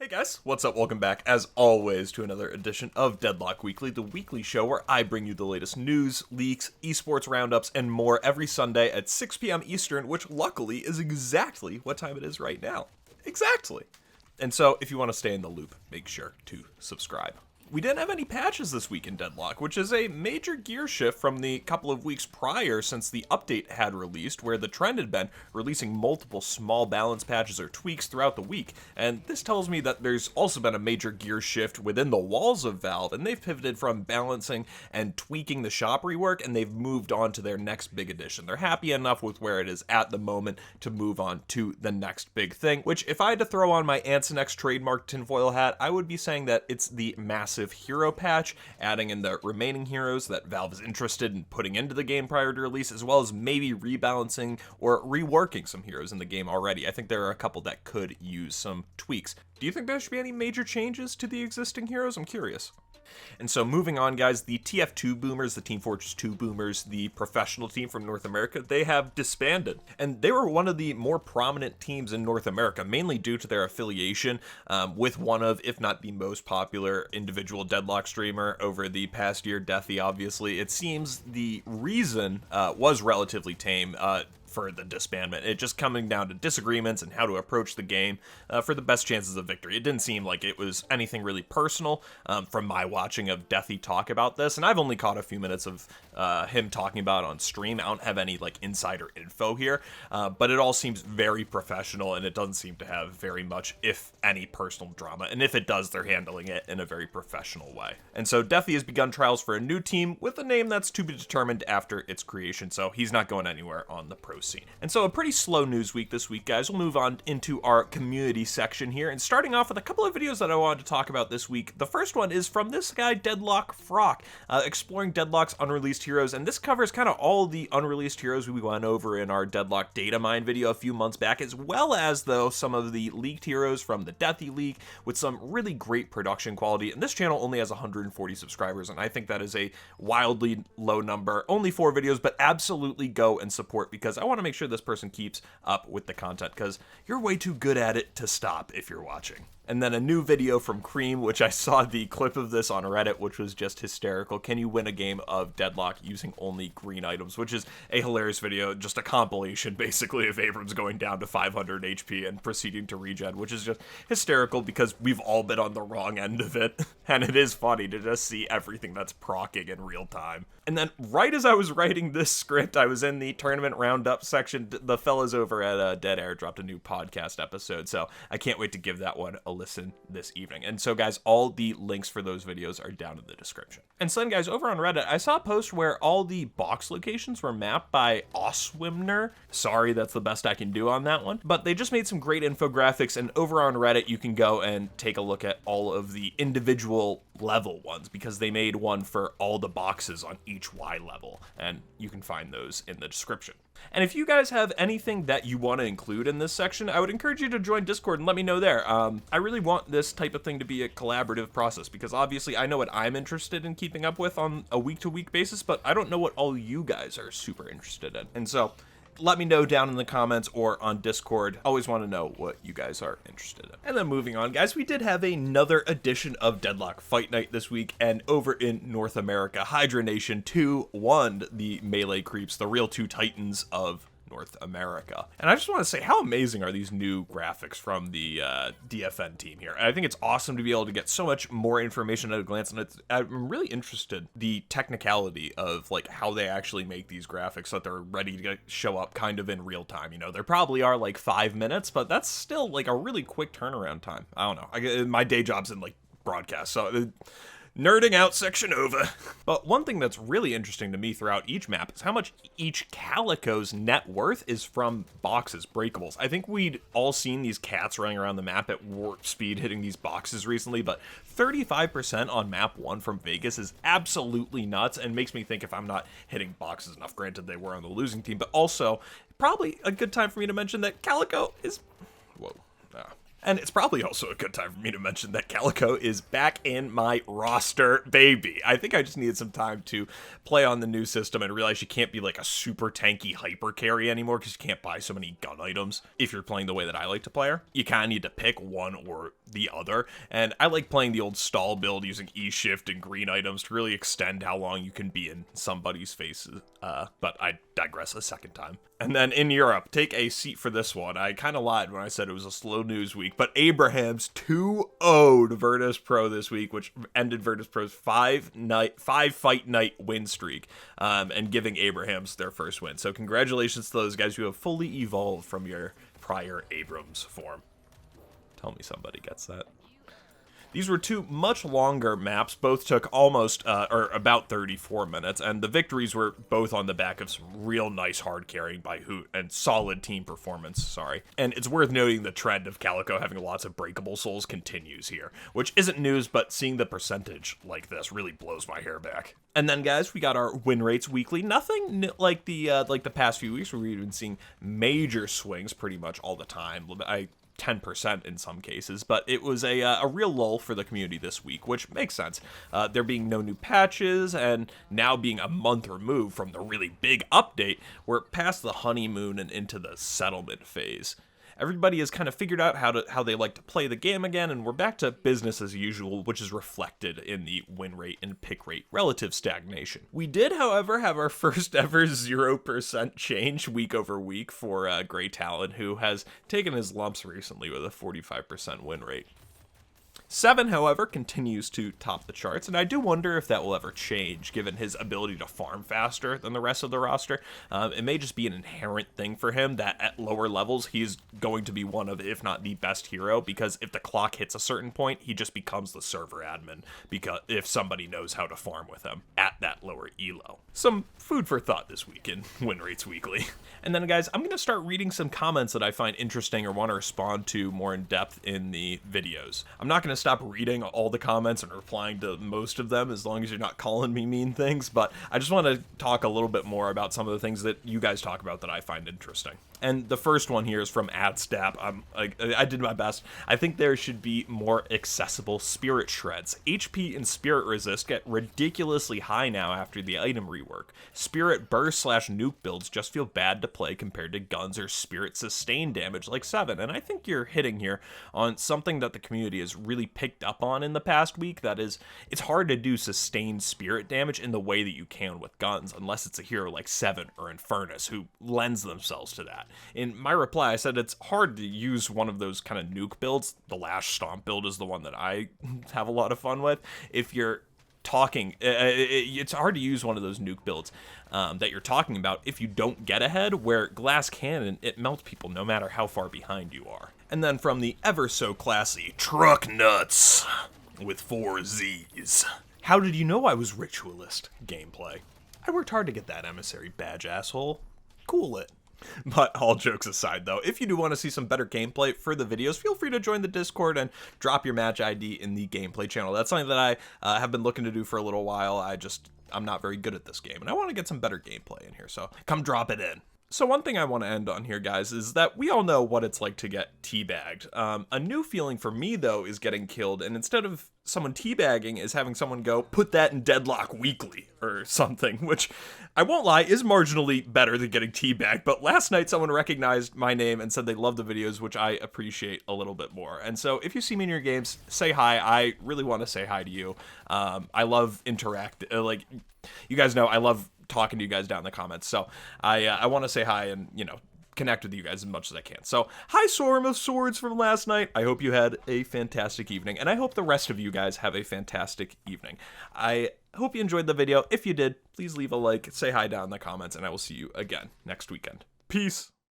Hey guys, what's up? Welcome back, as always, to another edition of Deadlock Weekly, the weekly show where I bring you the latest news, leaks, esports roundups, and more every Sunday at 6 p.m. Eastern, which luckily is exactly what time it is right now. Exactly. And so, if you want to stay in the loop, make sure to subscribe. We didn't have any patches this week in Deadlock, which is a major gear shift from the couple of weeks prior since the update had released, where the trend had been releasing multiple small balance patches or tweaks throughout the week. And this tells me that there's also been a major gear shift within the walls of Valve, and they've pivoted from balancing and tweaking the shop rework, and they've moved on to their next big addition. They're happy enough with where it is at the moment to move on to the next big thing, which if I had to throw on my Ansonex trademark tinfoil hat, I would be saying that it's the massive hero patch, adding in the remaining heroes that Valve is interested in putting into the game prior to release, as well as maybe rebalancing or reworking some heroes in the game already. I think there are a couple that could use some tweaks. Do you think there should be any major changes to the existing heroes? I'm curious. And so moving on, guys, the TF2 Boomers, the Team Fortress 2 Boomers, the professional team from North America, they have disbanded. And they were one of the more prominent teams in North America, mainly due to their affiliation with one of, if not the most popular individual Deadlock streamer over the past year, Deathy, obviously. It seems the reason was relatively tame. For the disbandment. It just coming down to disagreements and how to approach the game for the best chances of victory. It didn't seem like it was anything really personal from my watching of Deathy talk about this, and I've only caught a few minutes of him talking about it on stream. I don't have any like insider info here, but it all seems very professional, and it doesn't seem to have very much, if any, personal drama, and if it does, they're handling it in a very professional way. And so Deathy has begun trials for a new team with a name that's to be determined after its creation, so he's not going anywhere on the pro scene. And so a pretty slow news week this week, guys. We'll move on into our community section here, and starting off with a couple of videos that I wanted to talk about this week. The first one is from this guy, Deadlock Frock, exploring Deadlock's unreleased heroes, and this covers kind of all the unreleased heroes we went over in our Deadlock data mine video a few months back, as well as, though, some of the leaked heroes from the Deathy leak with some really great production quality. And this channel only has 140 subscribers, and I think that is a wildly low number. Only 4 videos, but absolutely go and support, because I want to make sure this person keeps up with the content, because you're way too good at it to stop if you're watching. And then a new video from Cream, which I saw the clip of this on Reddit, which was just hysterical. Can you win a game of Deadlock using only green items? Which is a hilarious video, just a compilation, basically, of Abrams going down to 500 HP and proceeding to regen, which is just hysterical because we've all been on the wrong end of it. And it is funny to just see everything that's proccing in real time. And then right as I was writing this script, I was in the tournament roundup section. The fellas over at Dead Air dropped a new podcast episode, so I can't wait to give that one a listen this evening. And so, guys, all the links for those videos are down in the description. And so then, guys, over on Reddit, I saw a post where all the box locations were mapped by Oswimner. Sorry, that's the best I can do on that one. But they just made some great infographics, and over on Reddit, you can go and take a look at all of the individual level ones, because they made one for all the boxes on each Y level, and you can find those in the description. And if you guys have anything that you want to include in this section, I would encourage you to join Discord and let me know there. I really want this type of thing to be a collaborative process, because obviously I know what I'm interested in keeping up with on a week-to-week basis, but I don't know what all you guys are super interested in. And so let me know down in the comments or on Discord. Always want to know what you guys are interested in. And then moving on, guys, we did have another edition of Deadlock Fight Night this week, and over in North America, Hydra Nation 2 won the Melee Creeps, the real two titans of North America. And I just want to say, how amazing are these new graphics from the DFN team here? I think it's awesome to be able to get so much more information at a glance, and I'm really interested the technicality of like how they actually make these graphics so that they're ready to show up kind of in real time. You know, there probably are like 5 minutes, but that's still like a really quick turnaround time. I don't know. My day job's in like broadcast, so nerding out section over. But one thing that's really interesting to me throughout each map is how much each Calico's net worth is from boxes, breakables. I think we'd all seen these cats running around the map at warp speed hitting these boxes recently, but 35% on map 1 from Vegas is absolutely nuts, and makes me think if I'm not hitting boxes enough. Granted, they were on the losing team, but also probably a good time for me to mention that Calico is... Whoa. And it's probably also a good time for me to mention that Calico is back in my roster, baby. I think I just needed some time to play on the new system and realize you can't be like a super tanky hyper carry anymore because you can't buy so many gun items if you're playing the way that I like to play her. You kind of need to pick one or the other, and I like playing the old stall build using E-shift and green items to really extend how long you can be in somebody's faces, but I digress a second time. And then in Europe, take a seat for this one. I kind of lied when I said it was a slow news week, but Abraham's 2-0'd Virtus Pro this week, which ended Virtus Pro's 5-fight night win streak, and giving Abraham's their first win. So congratulations to those guys who have fully evolved from your prior Abrams form. Tell me somebody gets that. These were two much longer maps, both took almost, or about 34 minutes, and the victories were both on the back of some real nice hard carrying by Hoot and solid team performance, sorry. And it's worth noting the trend of Calico having lots of breakable souls continues here, which isn't news, but seeing the percentage like this really blows my hair back. And then, guys, we got our Winrates Weekly. Nothing like the past few weeks where we've been seeing major swings pretty much all the time. 10% in some cases, but it was a real lull for the community this week, which makes sense. There being no new patches, and now being a month removed from the really big update, we're past the honeymoon and into the settlement phase. Everybody has kind of figured out how they like to play the game again, and we're back to business as usual, which is reflected in the win rate and pick rate relative stagnation. We did, however, have our first ever 0% change week over week for Grey Talon, who has taken his lumps recently with a 45% win rate. 7, however, continues to top the charts, and I do wonder if that will ever change, given his ability to farm faster than the rest of the roster. It may just be an inherent thing for him that at lower levels, he's going to be one of, if not the best hero, because if the clock hits a certain point, he just becomes the server admin, because if somebody knows how to farm with him at that lower elo. Some food for thought this week in Winrates Weekly. And then, guys, I'm going to start reading some comments that I find interesting or want to respond to more in depth in the videos. I'm not going to stop reading all the comments and replying to most of them as long as you're not calling me mean things, but I just want to talk a little bit more about some of the things that you guys talk about that I find interesting. And the first one here is from AdStap. I did my best. I think there should be more accessible spirit shreds. HP and spirit resist get ridiculously high now after the item rework. Spirit burst / nuke builds just feel bad to play compared to guns or spirit sustain damage like 7. And I think you're hitting here on something that the community has really picked up on in the past week. That is, it's hard to do sustained spirit damage in the way that you can with guns, unless it's a hero like 7 or Infernus who lends themselves to that. In my reply, I said it's hard to use one of those kind of nuke builds. The Lash Stomp build is the one that I have a lot of fun with. If you're talking, it's hard to use one of those nuke builds that you're talking about if you don't get ahead, where Glass Cannon, it melts people no matter how far behind you are. And then from the ever so classy Truck Nuts with 4 Z's. How did you know I was Ritualist? Gameplay. I worked hard to get that emissary badge, asshole. Cool it. But all jokes aside, though, if you do want to see some better gameplay for the videos, feel free to join the Discord and drop your match ID in the gameplay channel. That's something that I have been looking to do for a little while. I'm not very good at this game, and I want to get some better gameplay in here, so come drop it in. So one thing I want to end on here, guys, is that we all know what it's like to get teabagged. A new feeling for me, though, is getting killed, and instead of someone teabagging, is having someone go, put that in Deadlock Weekly, or something, which, I won't lie, is marginally better than getting teabagged, but last night someone recognized my name and said they love the videos, which I appreciate a little bit more. And so if you see me in your games, say hi. I really want to say hi to you. I love you guys know I love talking to you guys down in the comments, so I want to say hi and, connect with you guys as much as I can. So, hi Swarm of Swords from last night. I hope you had a fantastic evening, and I hope the rest of you guys have a fantastic evening. I hope you enjoyed the video. If you did, please leave a like, say hi down in the comments, and I will see you again next weekend. Peace!